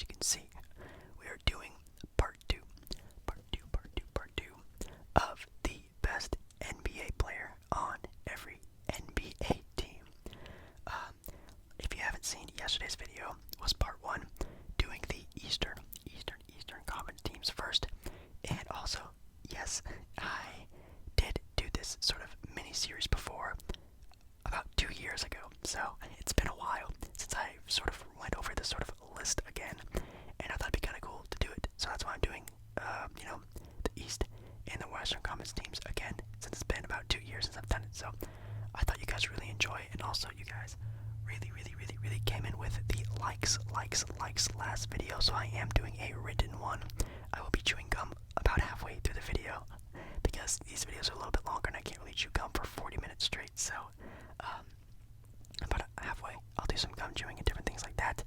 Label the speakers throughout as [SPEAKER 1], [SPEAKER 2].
[SPEAKER 1] you can see, we are doing part two of the best NBA player on every NBA team. If you haven't seen yesterday's video, was part one, doing the Eastern Conference teams first, and also, yes, I did do this sort of mini-series before, about 2 years ago, so it's been a while since I sort of went over this sort of list again, and I thought it'd be kind of cool to do it, so that's why I'm doing, the East and the Western Conference teams again, since it's been about 2 years since I've done it, so I thought you guys really enjoy it, and also you guys really came in with the likes last video, so I am doing a written one. I will be chewing gum about halfway through the video, because these videos are a little bit longer and I can't really chew gum for 40 minutes straight, so about halfway I'll do some gum chewing and different things like that,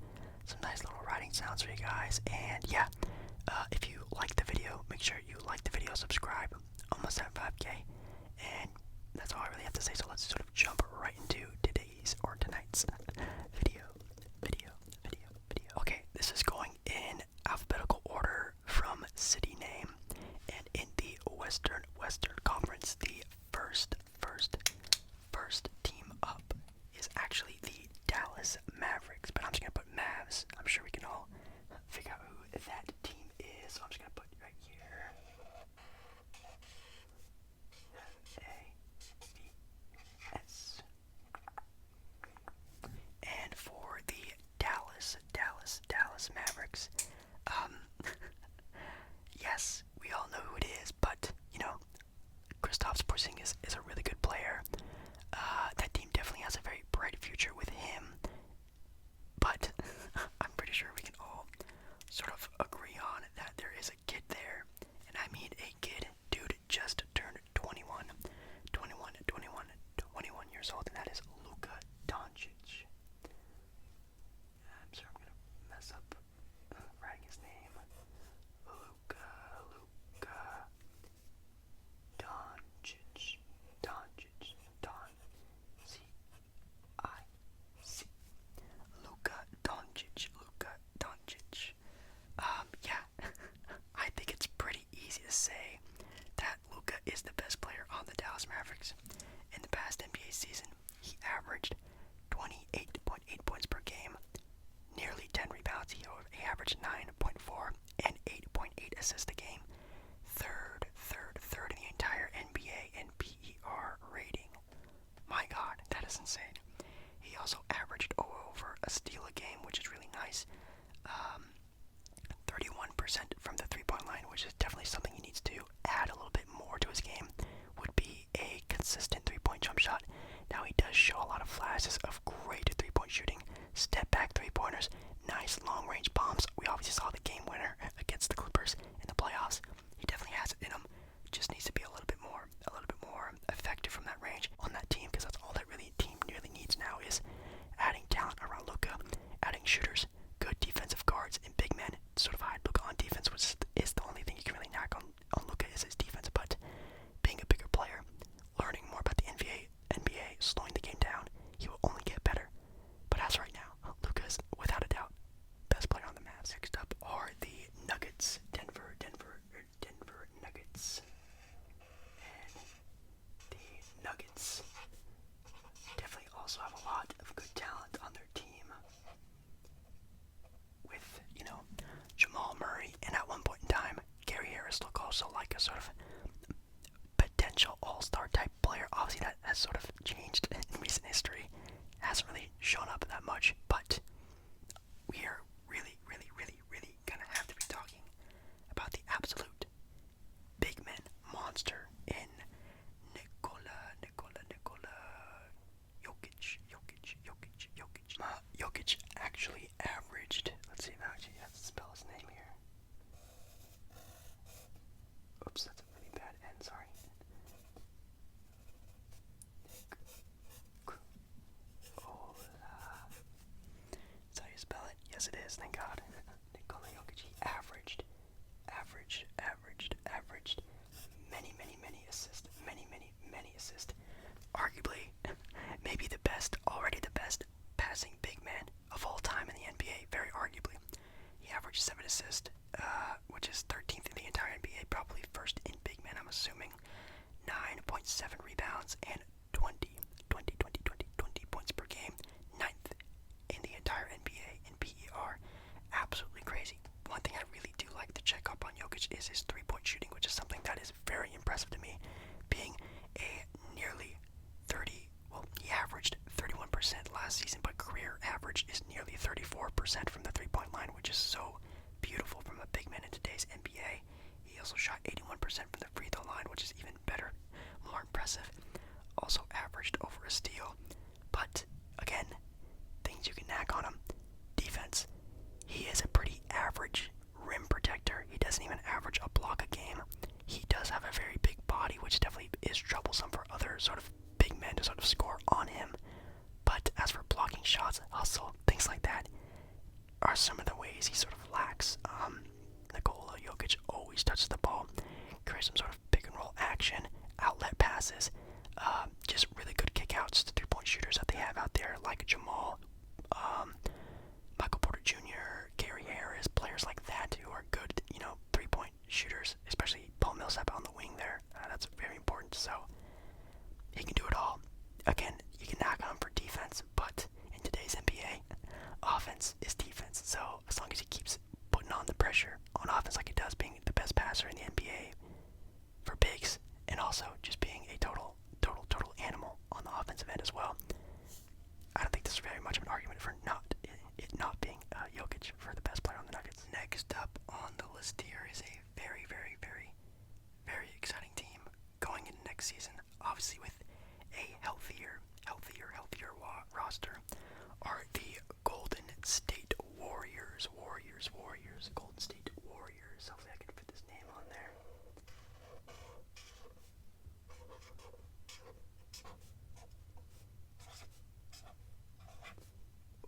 [SPEAKER 1] some nice little writing sounds for you guys, and yeah, if you like the video, make sure you like the video, subscribe, almost at 5k, and that's all I really have to say, so let's sort of jump right into today's or tonight's video. Okay, this is going in alphabetical order from city name, and in the Western Conference, the first team up is actually the Dallas Mavericks, but I'm just gonna put Mavs. I'm sure we can all figure out who that team is, so I'm just gonna put it right here. A-V-S. And for the Dallas Mavericks, yes, we all know who it is, but, Kristaps Porzingis is a really good player. That team definitely has a very bright future with him, but I'm pretty sure we can all sort of agree on that there is a kid there, and I mean a kid, dude just turned 21 years old, and that is Luka Doncic. I'm sorry, I'm gonna mess up writing his name. Luka Doncic. C-I-C. Luka Doncic. Yeah, I think it's pretty easy to say that Luka is the best player on the Dallas Mavericks. In the past NBA season, he averaged 28.8 points per game, nearly 10 rebounds. He averaged 9.4 and 8.8 assists a game. Third in the entire NBA in PER rating. My God, that is insane. He also averaged over a steal a game, which is really nice. 31% from the three-point line, which is definitely something he needs to add a little bit more to his game, would be a consistent three-point jump shot. Now he does show a lot of flashes of great three-point shooting, step-back three-pointers, nice long-range bombs. We obviously saw the game winner against the Clippers in the playoffs. He definitely has it in him. Just needs to be a little bit more effective from that range on that team, because that's all that team really needs now is adding talent around Luka, adding shooters, good defensive guards, and big men to sort of hide Luka on defense, which is the only thing you can really knock on Luka is his defense. But being a bigger player, learning more about the NBA, slowing the game down, he will only get better. But as right now, Luka is without a doubt best player on the Mavs. Next up are the Nuggets, Denver Nuggets, and the Nuggets definitely also have a lot of good talent on their team, with Jamal Murray, and at one point in time, Gary Harris looked also like a sort of potential all-star type player. Obviously, that has sort of changed in recent history. Hasn't really shown up that much, but we are really gonna have to be talking about the absolute big man monster in Nikola Jokic. Jokic actually averaged, let's see if I actually have to spell his name here. Oops, that's a really bad N, sorry. Is that how you spell it? Yes, it is, thank God. Nikola Jokic, he averaged many assists. Many assists. Arguably, maybe already the best passing big man of all time in the NBA, very arguably. He averaged average 7 assists, which is 13th in the entire NBA, probably first in big men, I'm assuming. 9.7 rebounds and 20 points per game. 9th in the entire NBA in PER. Absolutely crazy. One thing I really do like to check up on Jokic is his three-point shooting, which is something that is very impressive to me. Being a nearly 30, well, he averaged 31% last season, but career average is nearly 34% from the three-point line, which is so beautiful from a big man in today's NBA. He also shot 81% from the free throw line, which is even better, more impressive. Also averaged over a steal. But, again, things you can knack on him. Defense. He is a pretty average rim protector. He doesn't even average a block a game. He does have a very big body, which definitely is troublesome for other sort of big men to sort of score on him. But as for blocking shots, hustle, things like that, are some of the ways he sort of lacks. Nikola Jokic always touches the ball, creates some sort of pick and roll action, outlet passes, just really good kickouts to three-point shooters that they have out there, like Jamal, Michael Porter Jr., Gary Harris, players like that who are good, three-point shooters, especially Paul Millsap on the wing there. That's very important, so he can do it all. Again, you can knock on him for defense, but in today's NBA, offense is defense. So as long as he keeps putting on the pressure on offense like he does, being the best passer in the NBA for bigs, and also just being a total animal on the offensive end as well, I don't think this is very much of an argument for it not being Jokic for the best player on the Nuggets. Next up on the list here is a very, very, very, very exciting team going into next season. Obviously, with a healthier roster, are the Golden State Warriors. Golden State Warriors. Hopefully, I can fit this name on there.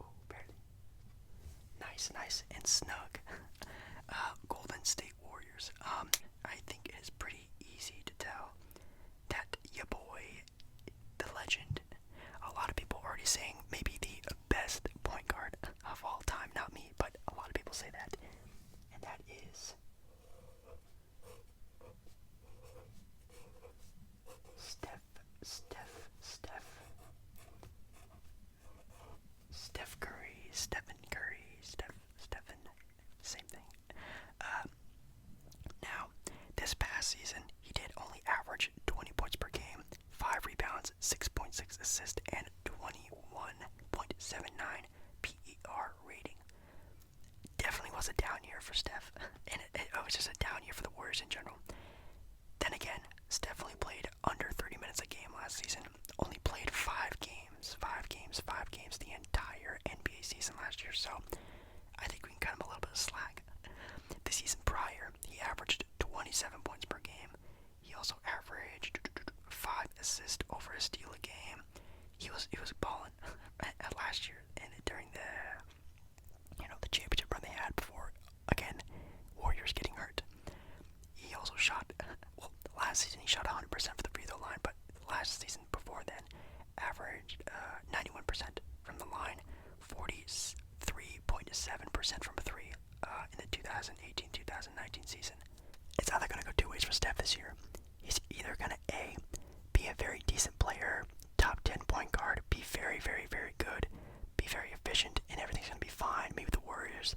[SPEAKER 1] Ooh, barely. Nice and snug. Golden State Warriors. I think it is pretty easy to tell that your boy, the legend, a lot of people already saying maybe the best point guard of all time. Not me, but a lot of people say that. And that is Stephen Curry, same thing. Now, this past season, he did only average 20 points per game, 5 rebounds, 6.6 assists, and 21.79 PER rating. Definitely was a down year for Steph, and it was just a down year for the Warriors in general. Then again, Steph only played under 30 minutes a game last season, only played 5 games the entire NBA season last year, so I think we can cut him a little bit of slack. The season prior, he averaged 27 points per game. He also averaged 5 assists over a steal a game. He was balling at last year, and during the championship run they had before, again, Warriors getting hurt. He also shot, last season he shot 100% for the free throw line, but last season before then averaged 91% from the line, 43.7% from a three in the 2018-2019 season. It's either going to go two ways for Steph this year. He's either going to A, be a very decent player, top 10 point guard, be very, very, very good, be very efficient, and everything's going to be fine. Maybe the Warriors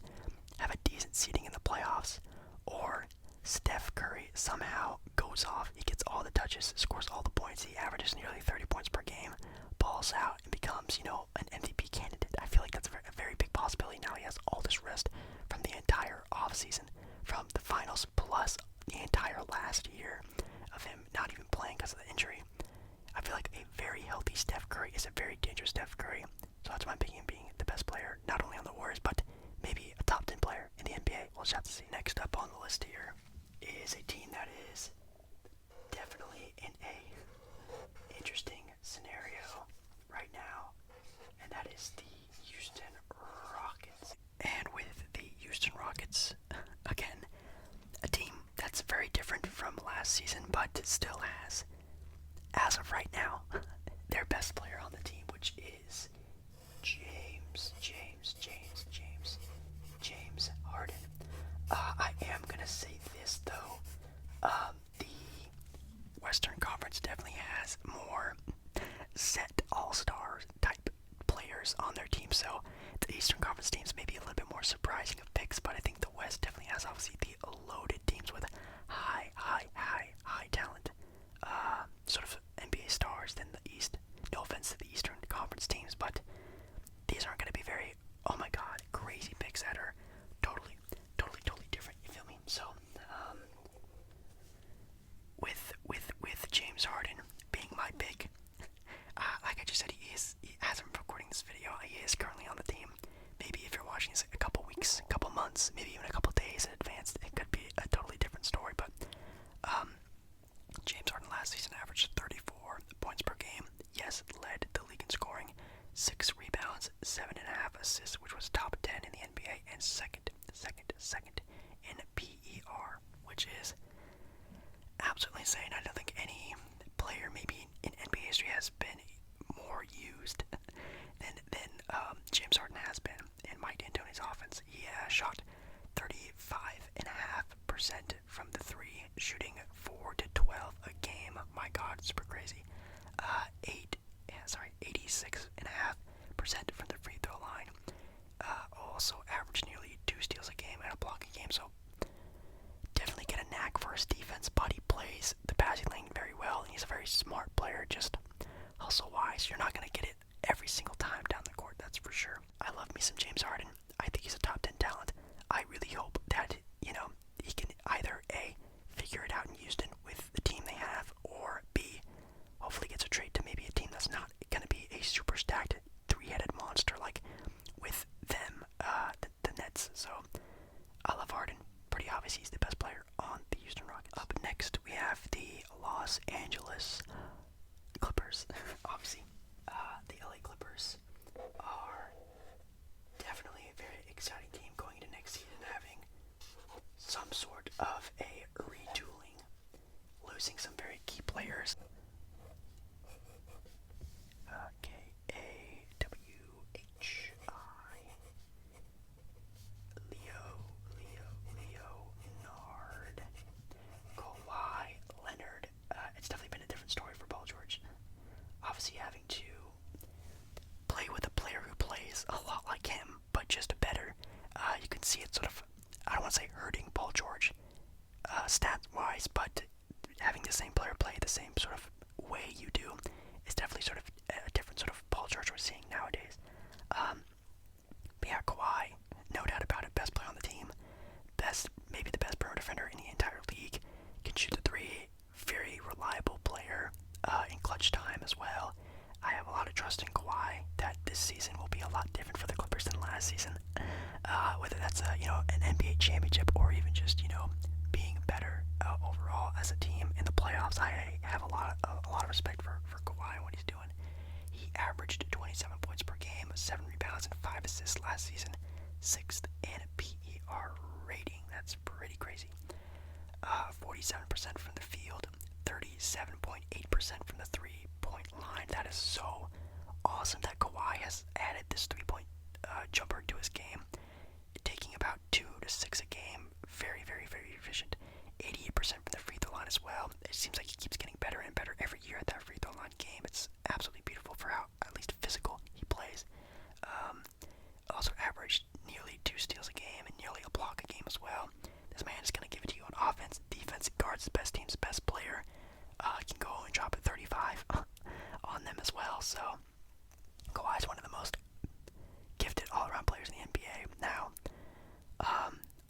[SPEAKER 1] have a decent seeding in the playoffs, or Steph Curry somehow goes off, he gets all the touches, scores all the points, he averages nearly 30 points per game, balls out, and becomes, an MVP candidate. I feel like that's a very big possibility. Now he has all this rest from the entire offseason, from the finals, plus the entire last year of him not even playing because of the injury. I feel like a very healthy Steph Curry is a very dangerous Steph Curry, so that's why I'm picking him being the best player, not only on the Warriors, but maybe a top 10 player in the NBA. We'll just have to see. Next up on the list here is a team that is definitely in a interesting scenario right now, and that is the Houston Rockets. And with the Houston Rockets, again, a team that's very different from last season, but still has, as of right now, their best player on the team, which is James Harden. surprising of picks, but I think the West definitely has obviously the loaded teams with high talent, sort of NBA stars than the East. No offense to the Eastern Conference teams, but these aren't going to be very, oh my god, crazy picks that are totally different. You feel me? So, with James Harden being my pick, like I just said, as I'm recording this video, he is currently on the team. Maybe if you're watching this a couple weeks, couple months, maybe even a couple days in advance, it could be a totally different story. But James Harden last season averaged 34 points per game. Yes, led the league in scoring, 6 rebounds, 7.5 assists, which was top 10 in the NBA, and second in PER, which is absolutely insane. I don't think any player, maybe in NBA history, has been more used than James Harden has been in Mike D'Antoni's offense. He shot 35.5% from the three, shooting 4 to 12 a game. My God, super crazy. 86.5% from the free throw line. Also averaged nearly 2 steals a game and a block a game. So definitely get a knack for his defense, but he plays the passing lane very well, and he's a very smart player. Just hustle-wise, you're not gonna get it every single time down the court, that's for sure. I love me some James Harden. I think he's a top 10 talent. I really hope that, he can either A, figure it out in Houston with the team they have, or B, hopefully gets a trade to maybe a team that's not going to be a super stacked three-headed monster like with them, the Nets. So I love Harden. Pretty obvious he's the best player on the Houston Rockets. Up next, we have the Los Angeles Clippers. Obviously, the LA Clippers are definitely a very exciting team going into next season, having some sort of a retooling, losing some very key players. K-A-W-H-I Leonard, Kawhi Leonard. It's definitely been a different story for Paul George. Obviously having to play with a player who plays a lot like him, but just better. You can see it sort of, I don't want to say hurting Paul George stat-wise, but having the same player play the same sort of way you do is definitely sort of a different sort of Paul George we're seeing nowadays. But yeah, Kawhi, no doubt about it, best player on the team, maybe the best perimeter defender in the entire league, can shoot the three, very reliable player in clutch time as well. I have a lot of trust in Kawhi that this season will be a lot different for the Clippers than last season. Whether that's an NBA championship or even just being better overall as a team in the playoffs. I have a lot of respect for Kawhi and what he's doing. He averaged 27 points per game, 7 rebounds and 5 assists last season, 6th in PER rating. That's pretty crazy. 47% from the field, 37.8% from the three-point line. That is so awesome that Kawhi has added this three-point jumper to his game, taking about 2 to 6 a game. Very, very, very efficient. 88% from the free throw line as well. It seems like he keeps getting better and better every year at that free throw line game. It's absolutely beautiful for how at least physical he plays. Also averaged nearly 2 steals a game and nearly a block a game as well. This man is going to give it to you on offense, defense, guards the best team's best player. Can go and drop at 35 on them as well. So Kawhi is one of the most gifted all-around players in the NBA. Now,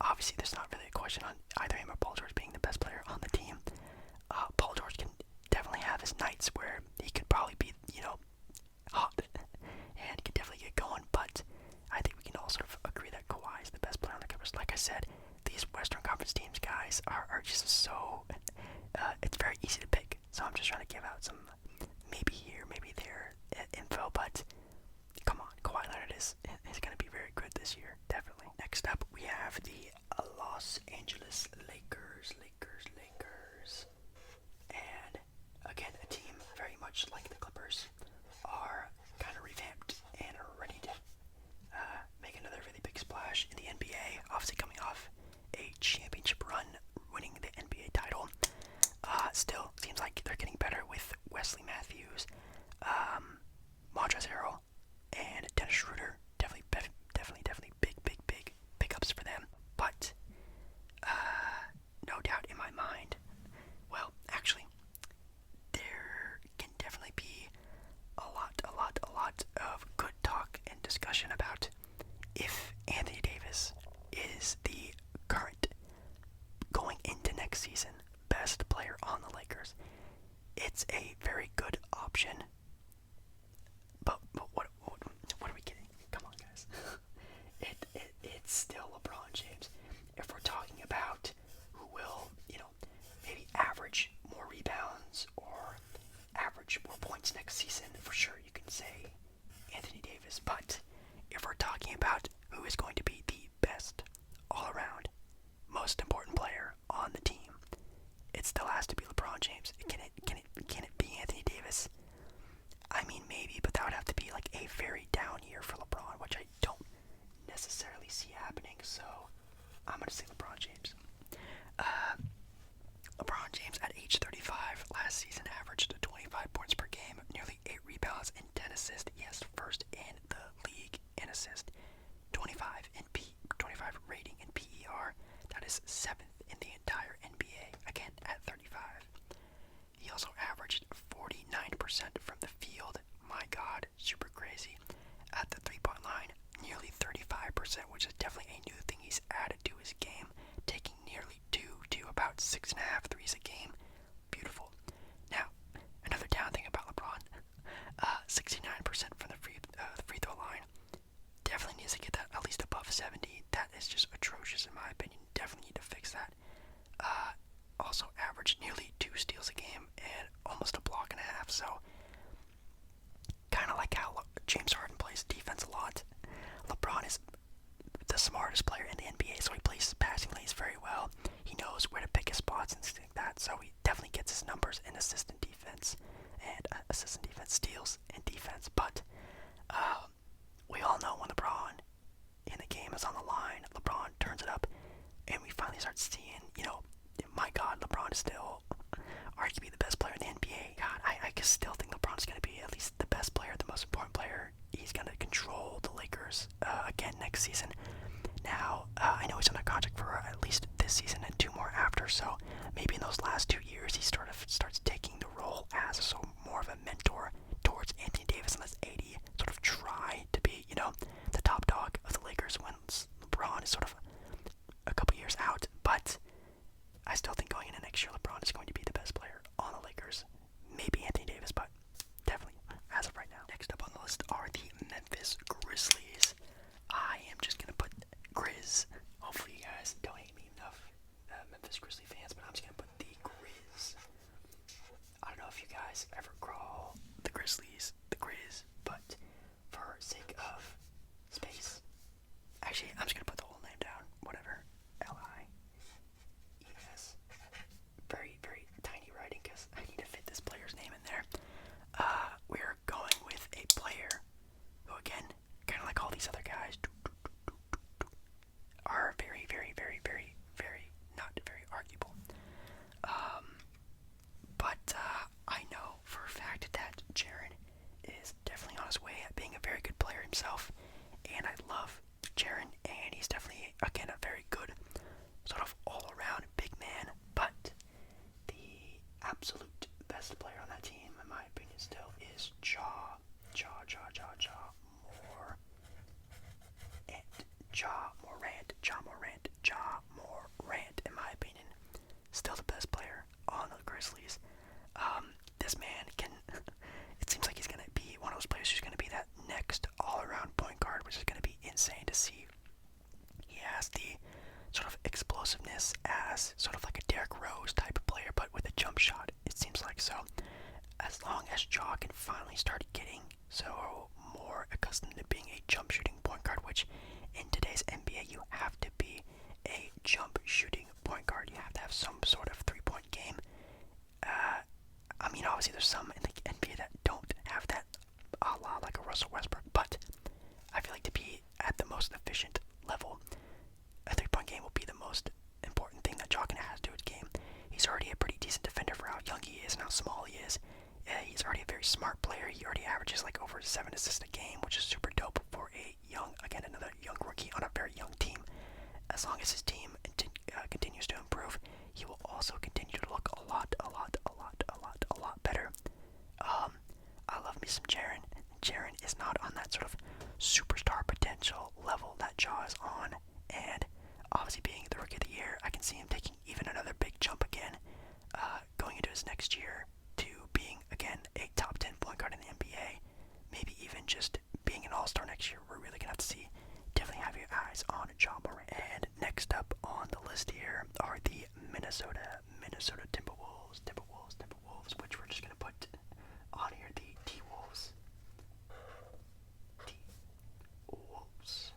[SPEAKER 1] obviously there's not really a question on either him or Paul George being the best player on the team. Paul George can definitely have his nights where he could probably be, hot and could definitely get going, but I think we can all sort of agree that Kawhi is the best player on the Clippers. Like I said, these Western Conference teams, guys, are just so, it's very easy to pick. So I'm just trying to give out some maybe here, maybe there info, but come on, Kawhi Leonard is going to be very good this year, definitely. Next up, we have the Los Angeles Lakers. And again, a team very much like the Clippers are kind of revamped and are ready to make another really big splash in the NBA. Obviously coming off a championship run, winning the NBA title. Still seems like they're getting better with Wesley Matthews, Montrezl Harrell, and Dennis Schroeder. Definitely big is the current, going into next season, best player on the Lakers. It's a very good option. But what are we kidding? Come on, guys. It's still LeBron James. If we're talking about who will, maybe average more rebounds or average more points next season, for sure you can say Anthony Davis. But if we're talking about who is going to be the best all-around, most important player on the team, it still has to be LeBron James. Can it be Anthony Davis? I mean, maybe, but that would have to be like a very down year for LeBron, which I don't necessarily see happening. So I'm gonna say LeBron James. LeBron James at age 35 last season averaged 25 points per game, nearly 8 rebounds and 10 assists. Yes, first in the league in assist, 25 rating in PER. That is 7th in the entire NBA. Again, at 35. He also averaged 49% from the field. My God, super crazy. At the three-point line, nearly 35%, which is definitely a new thing he's added to his game, taking nearly 2 to about 6.5 threes a game. Beautiful. Now, another down thing about LeBron, 69% from the free throw line. Definitely needs to get that at least above 70. That is just atrocious in my opinion. Definitely need to fix that. Also averaged nearly 2 steals a game and almost a block and a half. So, kind of like how James Harden plays defense a lot. LeBron is the smartest player in the NBA, so he plays passing lanes very well. He knows where to pick his spots and things like that. So he definitely gets his numbers in assistant defense, steals, and defense. But we all know when LeBron in the game is on the line, LeBron turns it up, and we finally start seeing, my God, LeBron is still arguably the best player in the NBA. God, I still think LeBron's going to be at least the best player, the most important player. He's going to control the Lakers again next season. Now, I know he's on a contract for at least this season and 2 more after, so maybe in those last 2 years he starts taking the role as more of a mentor towards Anthony Davis and this AD, sort of try to be, the top dog of the Lakers when LeBron is sort of a couple years out. But I still think going into next year, LeBron is going to be the best player on the Lakers. Maybe Anthony Davis, but definitely as of right now. Next up on the list are the Memphis Grizzlies. I am just going to put Grizz. Hopefully you guys don't hate me enough, Memphis Grizzly fans, but I'm just going to put the Grizz. I don't know if you guys ever call the Grizzlies the Grizz, but for sake of space, actually, I'm just going to put the whole name down. Whatever. L-I-E-S. Very, very tiny writing because I need to fit this player's name in there. We're going with a player who, again, kind of like all these other guys, are very, very, very, very, very, not very arguable. But I know for a fact that Jaren is definitely on his way at being a very good player himself, and I love Jaren, and he's definitely, again, a very good sort of all-around big man, but the absolute best player on that team, in my opinion, still is Ja Morant, in my opinion, still the best player on the Grizzlies. This man it seems like he's going to be one of those players who's going to be that next all-around point guard, which is going to be insane to see. He has the sort of explosiveness as sort of like a Derrick Rose type of player, but with a jump shot, it seems like. So as long as Ja can finally start getting so more accustomed to being a jump shooting point guard, which in today's NBA you have to be a jump shooting point guard. You have to have some sort of 3-point game. I mean, obviously there's some in the NBA that don't have that, a la like a Russell Westbrook, but I feel like to be at the most efficient level, a 3-point game will be the most important thing that Ja can add to his game. He's already a pretty decent defender for how young he is and how small he is. He's already a very smart player. He already averages like over 7 assists a game, which is super dope for another young rookie on a very young team. As long as his team continues to improve, he will also continue to look a lot better. I love me some Jaren. Jaren is not on that sort of superstar potential level that Ja is on, and Minnesota Timberwolves, which we're just gonna put on here, the T-Wolves. T-Wolves.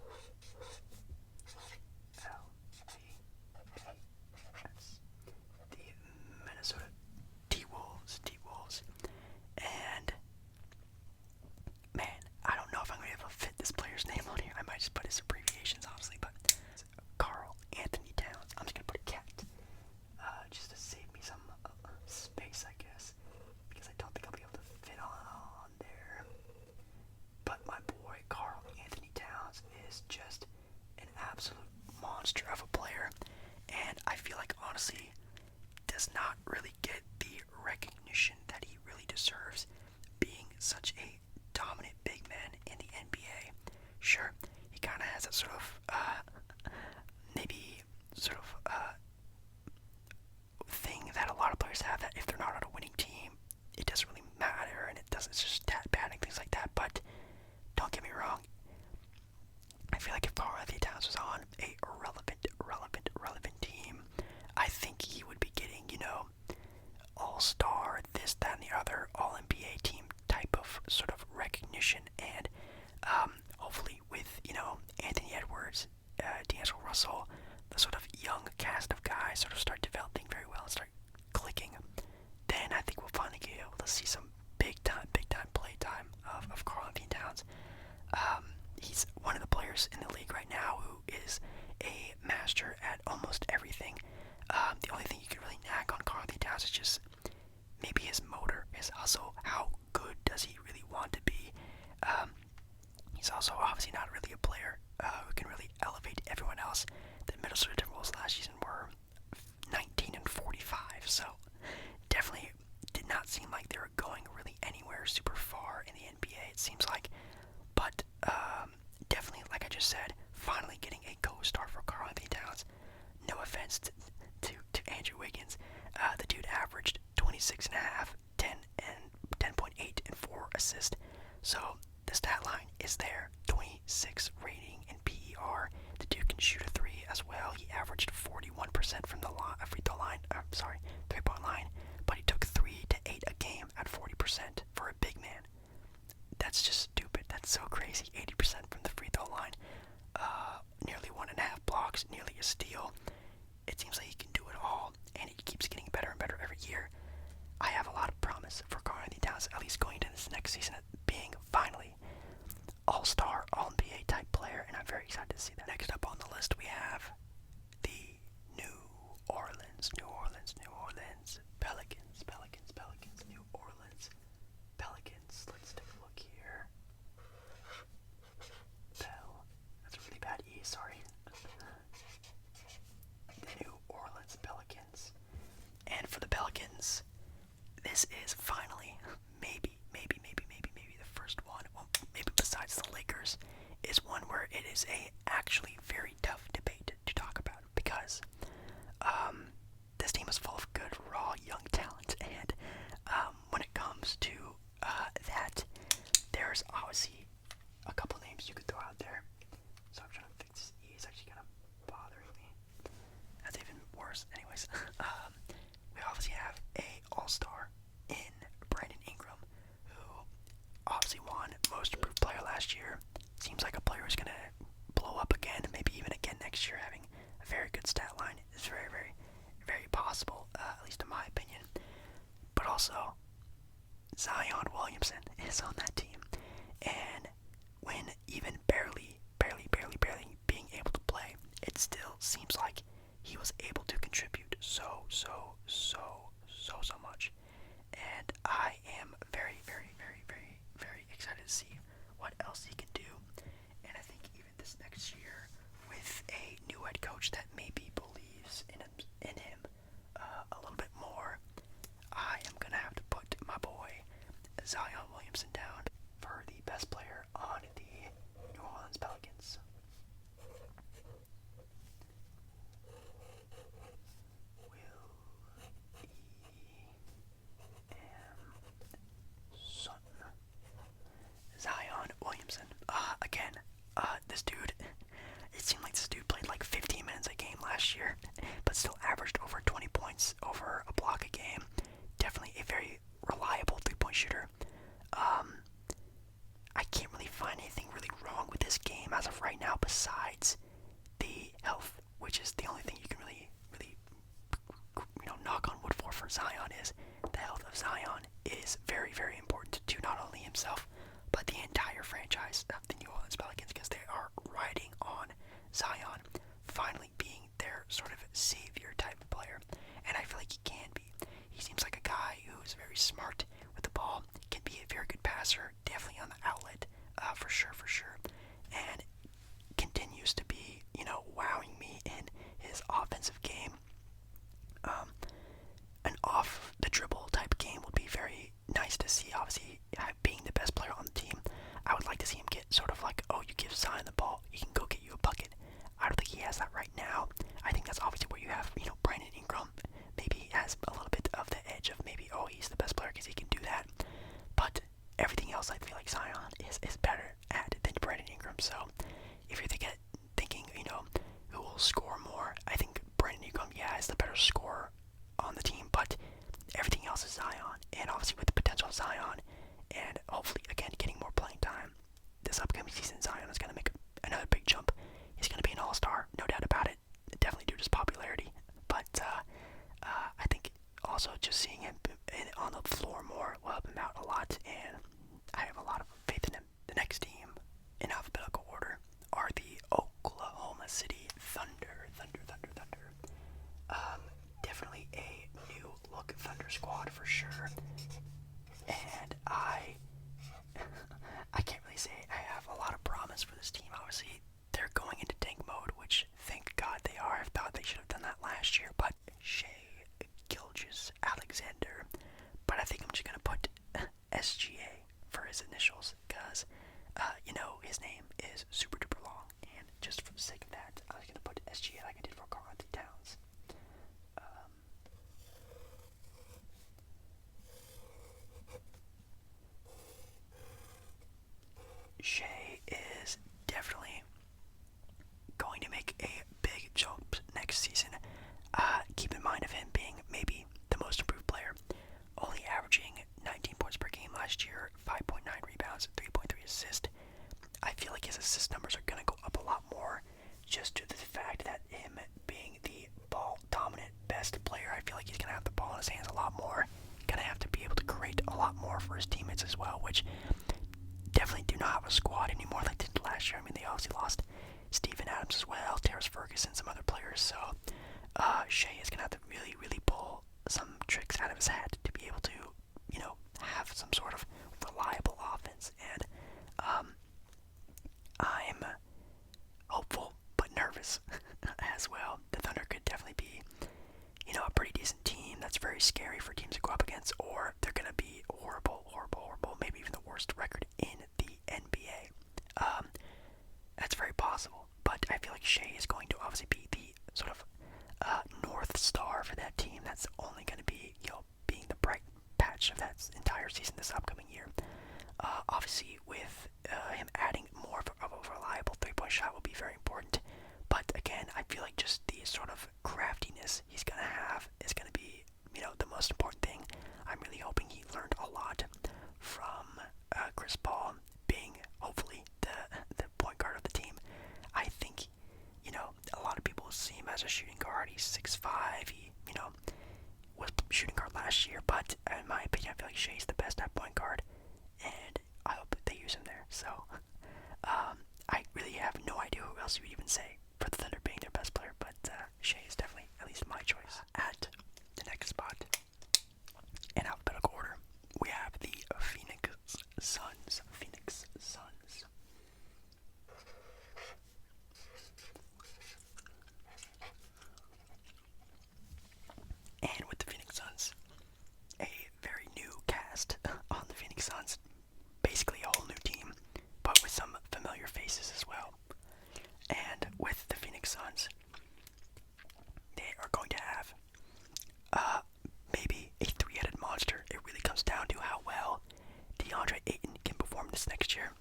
[SPEAKER 1] L-V-A-S. The Minnesota T-Wolves. And, man, I don't know if I'm gonna be able to fit this player's name on here. I might just put his abbreviations, honestly, but Karl Anthony Towns. I'm just gonna put a cat, just to save me some space, I guess, because I don't think I'll be able to fit on there. But my boy Karl Anthony Towns is just an absolute monster of a player, and I feel like, honestly, does not really get the recognition that he really deserves, being such a dominant big man in the NBA. Sure, he kind of has that sort of thing that a lot of players have, that if they're not on a winning team, it doesn't really matter, and it's just stat padding, things like that. But don't get me wrong, I feel like if Karl Anthony Towns was on a relevant team, I think he would be getting, all-star, this, that, and the other, all-NBA team type of sort of recognition, and hopefully with, Anthony Edwards, D'Angelo Russell, the sort of young cast of guys sort of start developing very well and start clicking, then I think we'll finally get able to see some big time play time of Karl Anthony Towns. He's one of the players in the league right now who is a master at almost everything. The only thing you could really nag on Karl Anthony Towns is just maybe his motor, his hustle. How good does he really want to be? He's also obviously not really a player who can really elevate everyone else. The Minnesota Timberwolves last season were 19-45, so definitely did not seem like they were going really anywhere super far in the NBA, it seems like. But definitely, like I just said, finally getting a co-star for Karl Anthony Towns. No offense to Andrew Wiggins. The dude averaged 26.5, 10.8, and 4 assists. So the stat line is there. 26 rating in PER. The dude can shoot a 3 as well. He averaged 41% from the free throw line. 3-point line. But he took 3 to 8 a game at 40% for a big man. That's just stupid. That's so crazy. 80% from the free throw line. Nearly 1.5 blocks. Nearly a steal. It seems like he can do it all, and he keeps getting better and better every year. I have a lot of promise for Karl Anthony Towns, at least going into this next season, being finally all-star, all-NBA type player, and I'm very excited to see that. Next up on the list, we have the New Orleans Pelicans, New Orleans Pelicans. Let's take a look here. That's a really bad E, sorry. The New Orleans Pelicans. And for the Pelicans, this is finally, maybe the first one, well, maybe besides the Lakers, is one where it is a actually very tough debate to talk about, because this team is full of good, raw, young talent, and when it comes to that, there's obviously a couple names you could throw out there. So I'm trying to fix this E. It's actually kind of bothering me. That's even worse. Anyways, we obviously have a all-star in Brandon Ingram, who obviously won Most Improved Player last year. Seems like a player who's going to blow up again, maybe even again next year, having a very good stat line. It's very, very, very possible, at least in my opinion. But also, Zion Williamson is on that team. And when even barely being able to play, it still seems like he was able to contribute so much. And I am very excited to see what else he can do. And I think even this next year, with a new head coach that maybe believes in him a little bit more, I am gonna have to put my boy Zion Williamson down for the best player on the New Orleans Pelicans. Zion Williamson. Again, this dude, but still averaged over 20 points, over a block a game. Definitely a very reliable three-point shooter. I can't really find anything really wrong with this game as of right now besides the health, which is the only thing you can really knock on wood for Zion. Is the health of Zion is very, very important to not only himself, but the entire franchise of the New Orleans Pelicans, because they are riding on Zion finally being their sort of savior type of player, and I feel like he can be. He seems like a guy who's very smart with the ball, can be a very good passer, definitely on the outlet, for sure, and continues to be, wowing me in his offensive game. An off the dribble type game would be very nice to see. Obviously, being the best player on the team, I would like to see him get sort of like, oh, you give Zion the ball, he can go get you a bucket. I don't think he has that right now. I think that's obviously where you have, Brandon Ingram. Maybe he has a little bit of the edge of maybe, oh, he's the best player because he can do that. But everything else, I feel like Zion is better at than Brandon Ingram. So if you're thinking, who will score more, I think Brandon Ingram, is the better scorer on the team, but everything else is Zion. And obviously with the potential of Zion, and hopefully, again, getting more playing time, this upcoming season, Zion is going to make another big jump. He's going to be an all-star, no doubt about it, definitely due to his popularity. But I think also just seeing him on the floor more will help him out a lot, and I have a lot of faith in him. The next team in alphabetical order are the Oklahoma City Thunder. Definitely a new look Thunder squad for sure, and I can't really say I have a lot of promise for this team. Obviously, they're going into tank mode, which thank God they are. I thought they should have done that last year, but Shea Gilgeous-Alexander, but I think I'm just gonna put SGA for his initials, because his name is super duper long, and just for the sake of that, I was gonna put SGA like I did for Karl Anthony Towns. Shea is definitely going to make a big jump next season. Keep in mind of him being maybe the most improved player, only averaging 19 points per game last year, 5.9 rebounds, 3.3 assists. I feel like his assist numbers are going to go up a lot more, just due to the fact that him being the ball-dominant best player, I feel like he's going to have the ball in his hands a lot more, going to have to be able to create a lot more for his teammates as well, which definitely do not have a squad anymore like they did last year. I mean, they obviously lost Steven Adams as well, Terrence Ferguson, some other players, so Shea is going to have to really, really pull some tricks out of his hat to be able to, have some sort of reliable offense, and I'm hopeful but nervous as well. The Thunder could definitely be, a pretty decent team that's very scary for teams to go up against, or they're going to be horrible, maybe even the worst record in the NBA. That's very possible, but I feel like Shea is going to obviously be the sort of North Star for that team. That's only going to be, being the bright patch of that entire season this upcoming year. Obviously, with him adding more of a reliable three-point shot will be very important. But again, I feel like just the sort of craftiness he's going to have is going to be, the most important thing. I'm really hoping he learned a lot from Chris Paul being, hopefully, the point guard of the team. I think, a lot of people see him as a shooting guard. He's 6'5". He, was shooting guard last year, but in my opinion, I feel like Shea's the best at point guard, and I hope they use him there. So, I really have no idea who else you would even say for the Thunder being their best player, but Shea is definitely at least my choice. At the next spot, in alphabetical order, we have the Phoenix Suns. And with the Phoenix Suns, a very new cast on the Phoenix Suns. Basically a whole new team, but with some familiar faces as well. And with the Phoenix Suns, they are going to have maybe a three-headed monster. It really comes down to how well DeAndre Ayton can perform this next year.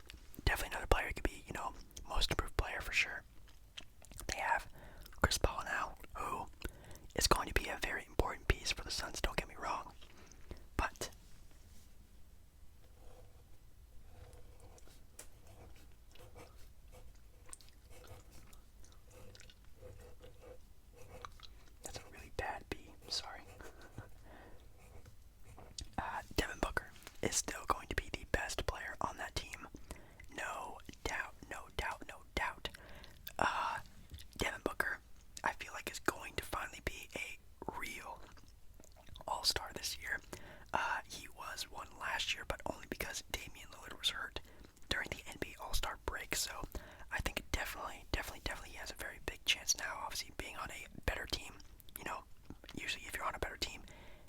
[SPEAKER 1] Definitely another player could be, most improved player for sure. They have Chris Paul now, who being on a better team. You know, usually if you're on a better team,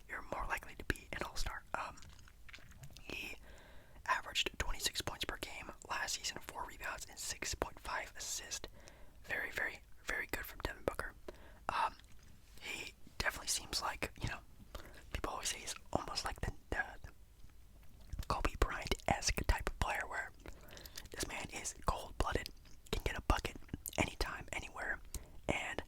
[SPEAKER 1] you're more likely to be an all-star. He averaged 26 points per game last season, 4 rebounds, and 6.5 assists. Very, very, very good from Devin Booker. He definitely seems like, you know, people always say he's almost like the Kobe Bryant-esque type of player where this man is cold-blooded, can get a bucket anytime, anywhere, and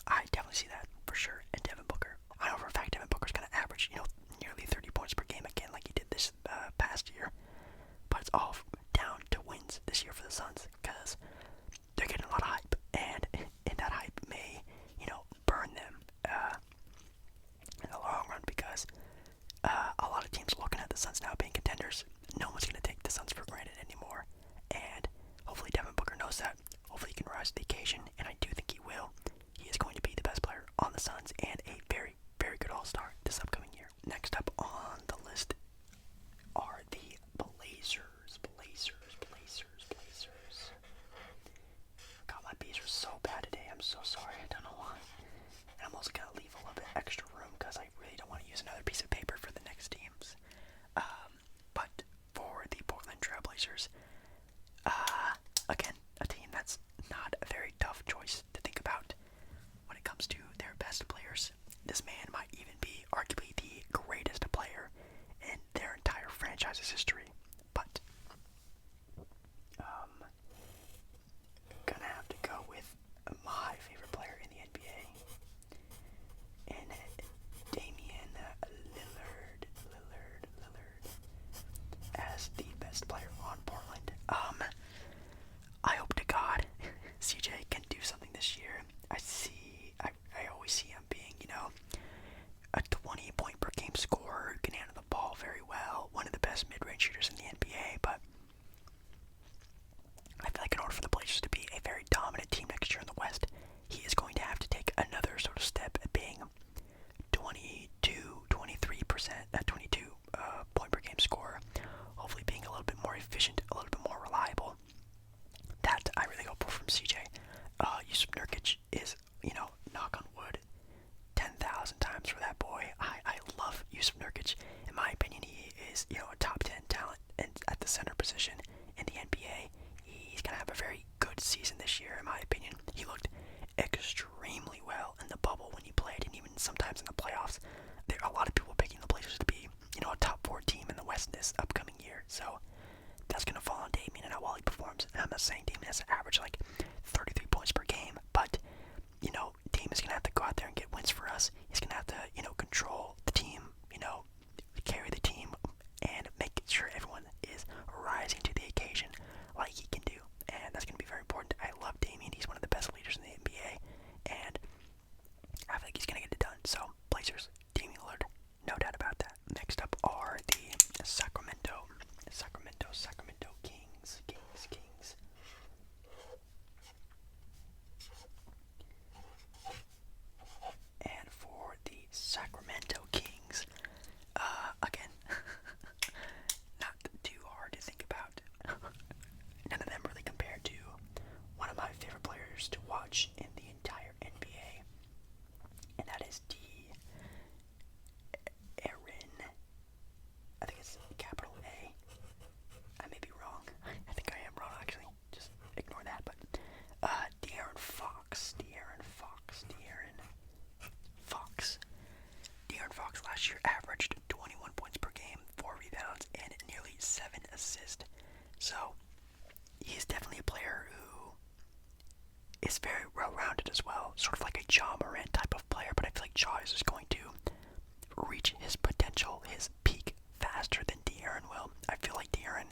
[SPEAKER 1] I definitely see that for sure in Devin Booker. I know for a fact Devin Booker's going to average, you know, nearly 30 points per game again like he did this past year, but it's all down to wins this year for the Suns because they're getting a lot of hype, and that hype may, you know, burn them in the long run because a lot of teams looking at the Suns now being contenders. No one's going to take the Suns for granted anymore, and hopefully Devin Booker knows that. Hopefully he can rise to the occasion, and I do think he will. He is going to be the best player on the Suns and a very, very good all-star this upcoming year. Next up on the list are the Blazers. God, my bees are so bad today. I'm so sorry. I don't know why. And I'm also going to leave a little bit extra room because I really don't want to use another piece of paper for the next teams. But for the Portland Trail Blazers, again, a team that's not a very tough choice to think about when it comes to their best players. This man might even be arguably the greatest player in their entire franchise's history. But gonna have to go with my favorite player in the NBA, and Damian Lillard as the best player on Portland. I hope to God CJ can do something this year. I always see him being, you know, a 20-point per game scorer who can handle the ball very well, one of the best mid-range shooters in the NBA, but I feel like in order for the Blazers to be a very dominant team next year in the West, he is going to have to take another sort of step at being 22 point per game scorer, hopefully being a little bit more efficient, a little bit more reliable. That I really hope for from CJ. Yusuf Nurkic is, you know, knock on wood, 10,000 times for that boy. I love Yusuf Nurkic. In my opinion, he is, you know, a top 10 talent at the center position in the NBA. He's going to have a very good season this year, in my opinion. He looked extremely well in the bubble when he played, and even sometimes in the playoffs. There are a lot of people picking the Blazers to be, you know, a top 4 team in the West this upcoming year. So that's going to fall on Damian and how well he performs. And I'm not saying Damian has to average like 33 points per game, but, you know, Damian's going to have to go out there and get wins for us. He's going to have to, you know, control the team, you know, carry the team, and make sure everyone is rising to the occasion like he can do. And that's going to be very important. I love Damian. He's one of the best leaders in the NBA, and I feel like he's going to get it done. So, Blazers, Damian Lillard, no doubt about that. Next up are the Sacramento Kings. And for the Sacramento Kings, again, not too hard to think about. None of them really compared to one of my favorite players to watch in the entire NBA, and that is I think it's capital A. I may be wrong. I think I am wrong, actually. Just ignore that. But De'Aaron Fox last year averaged 21 points per game, 4 rebounds, and nearly 7 assists. So he's definitely a player who is very well-rounded as well. Sort of like a Ja Morant type of player, but I feel like Ja is going to reach his potential, his peak, faster than De'Aaron will. I feel like De'Aaron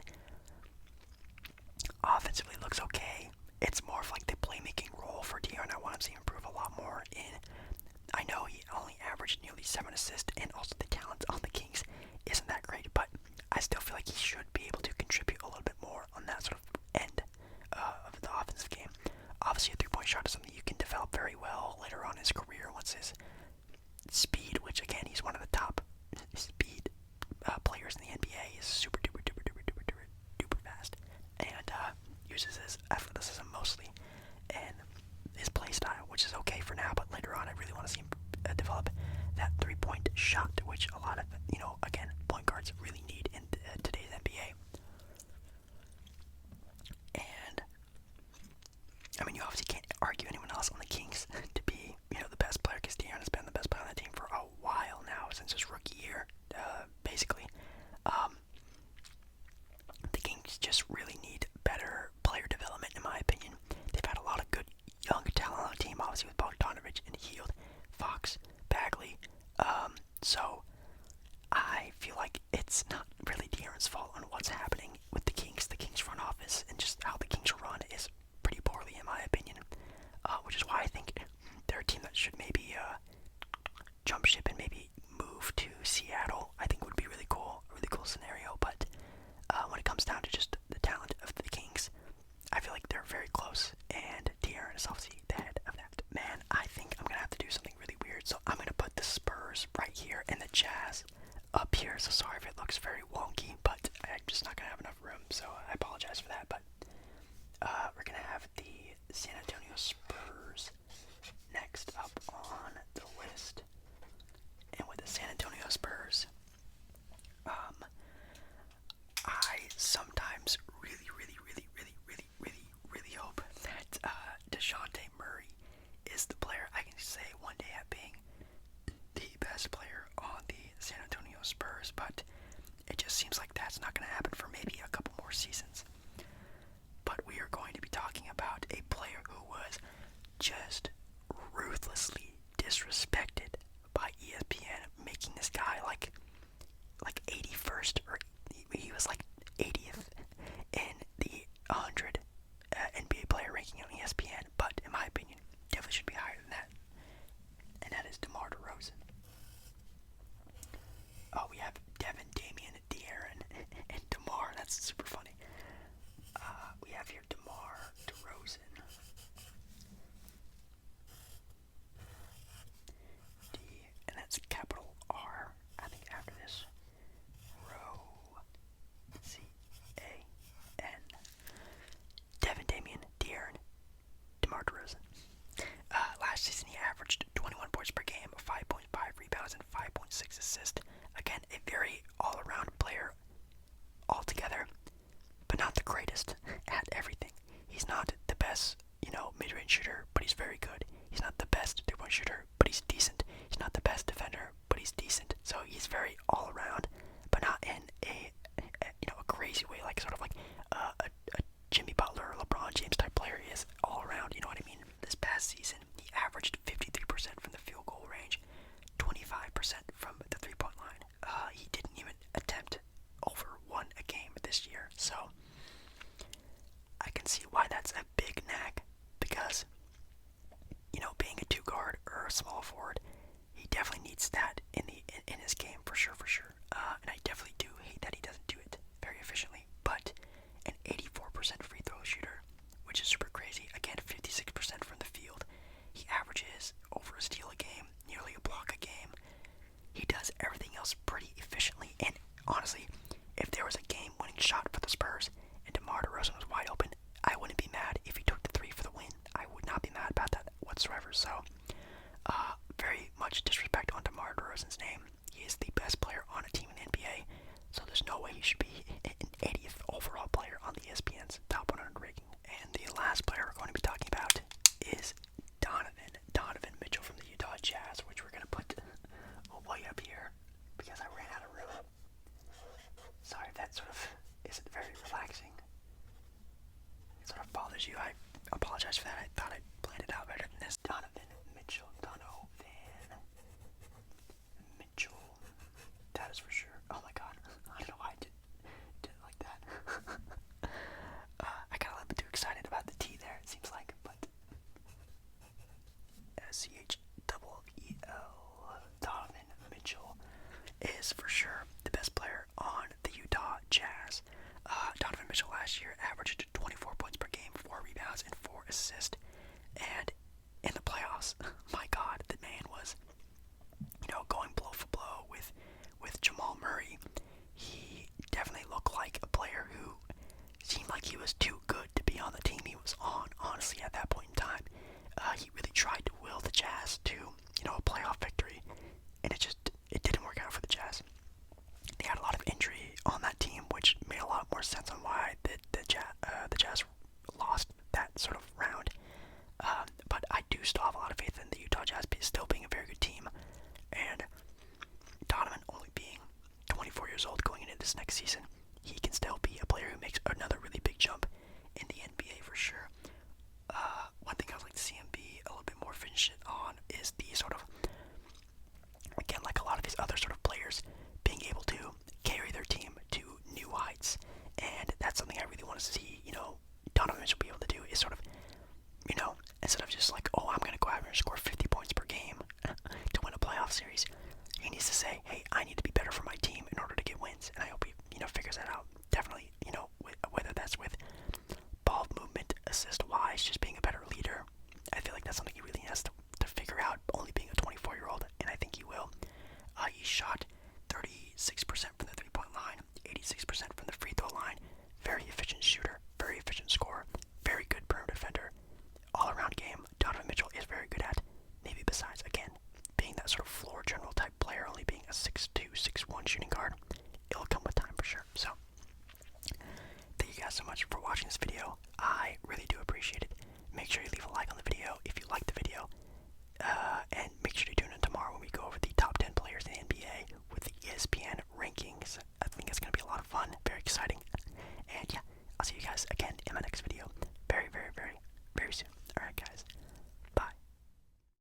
[SPEAKER 1] offensively looks okay. It's more of like the playmaking role for De'Aaron. I want him to improve a lot more in. I know he only averaged nearly 7 assists, and also the talent on the Kings isn't that great, but I still feel like he should be able to contribute a little bit more on that sort of end of the offensive game. Obviously, a three-point shot is something you can develop very well later on in his career once his speed, which again, he's one of the top speed players in the NBA, is super duper fast, and uses his athleticism mostly, and his play style, which is okay for now, but later on I really want to see him develop that three-point shot, which a lot of, again, point guards really need in today's NBA. And, I mean, you obviously can't argue anyone else on the Kings to be, the best player, because De'Aaron has been the best player on that team for a while now, since his rookie year, basically. The Kings just really need better player development, in my opinion. They've had a lot of good young talent on the team, obviously with Bogdanovich and Hield, Fox, Bagley. So I feel like it's not really De'Aaron's fault on what's happening with the Kings. The Kings front office and just how the Kings run is pretty poorly, in my opinion. Which is why I think they're a team that should maybe jump ship and maybe move to Seattle. I think would be really cool, a really cool scenario. But when it comes down to just the talent of the Kings, I feel like they're very close, and De'Aaron is obviously the head of that. Man, I think I'm going to have to do something really weird, so I'm going to put the Spurs right here and the Jazz up here. So sorry if it looks very wonky, but I'm just not going to have enough room, so I apologize for that. But we're going to have the San Antonio Spurs next up on the list. And with the San Antonio Spurs, I sometimes really hope that DeJounte Murray is the player I can say one day at being the best player on the San Antonio Spurs, but it just seems like that's not going to happen for maybe a couple more seasons. But we are going to be talking about a player who was just ruthlessly disrespected by ESPN, making this guy like 81st, or he was like 80th in the 100 NBA player ranking on ESPN, but in my opinion, definitely should be higher than that. And that is DeMar DeRozan. Oh, we have Devin, Damian, De'Aaron, and DeMar. That's super funny. We have here DeMar DeRozan. And that's capital R, I think, after this. C-A-N. Devin, Damian, De'Aaron, DeMar DeRozan. Last season he averaged 21 points per game, 5.5 rebounds, and 5.6 assists. Again, a very all-around player altogether, but not the greatest at everything. He's not the best, mid-range shooter, but he's very good. He's not the best three-point shooter, but he's decent. He's not the best defender, but he's decent. So he's very all-around, but not in a crazy way, like sort of like a Jimmy Butler or LeBron James type player. He is all-around, you know what I mean? This past season, he averaged 53% from the field goal range, 25% from the three-point line. He didn't even attempt over one a game this year, so I can see why that's a big nag, because being a two-guard or a small forward, he definitely needs that in his game for sure. And I definitely do hate that he doesn't do it very efficiently. But an 84% free throw shooter, which is super crazy. Again, 56% from the field. He averages over a steal a game, nearly a block a game. He does everything else pretty efficiently. And honestly, if there was a game-winning shot for the Spurs and DeMar DeRozan was wide open, I wouldn't be mad if he took the three for the win. I would not be mad about that whatsoever. So, very much disrespect on DeMar DeRozan's name. He is the best player on a team in the NBA, so there's no way he should be an 80th overall player on the ESPN's top 100 ranking. And the last player we're going to be talking about is Donovan Mitchell from the Utah Jazz, which we're going to put way up here because I ran out of room. Sorry if that sort of isn't very relaxing. It sort of bothers you. I apologize for that. I thought I planned it out better than this. Donovan Mitchell. That is for sure. Oh my god. I don't know why I did it like that. I got a little bit too excited about the T there, it seems like, but C-H-E-E-L. Donovan Mitchell is for sure the best player on the Utah Jazz. Donovan Mitchell last year averaged 24 points per game, 4 rebounds, and 4 assists. And in the playoffs, my god, the man was, going blow for blow with Jamal Murray. He definitely looked like a player who seemed like he was too good to be on the team he was on, honestly, at that point in time. is the sort of, again, like a lot of these other sort of players, being able to carry their team to new heights. And that's something I really want to see, Donovan Mitchell be able to do, is sort of, instead of just like, oh, I'm going to go out here and score 50 points per game to win a playoff series, he needs to say, hey, I need to be better for my team in order to get wins. And I hope he, figures that out. Definitely, whether that's with ball movement, assist-wise, just being a better leader. I feel like that's something he really has to figure out, only being a 24-year-old, and I think he will. He shot 36% from the three-point line, 86% from the free throw line. Very efficient shooter, very efficient scorer, very good perimeter defender. All-around game, Donovan Mitchell is very good at. Maybe besides, again, being that sort of floor general type player, only being a 6'2", 6'1" shooting guard, it'll come with time for sure. So, thank you guys so much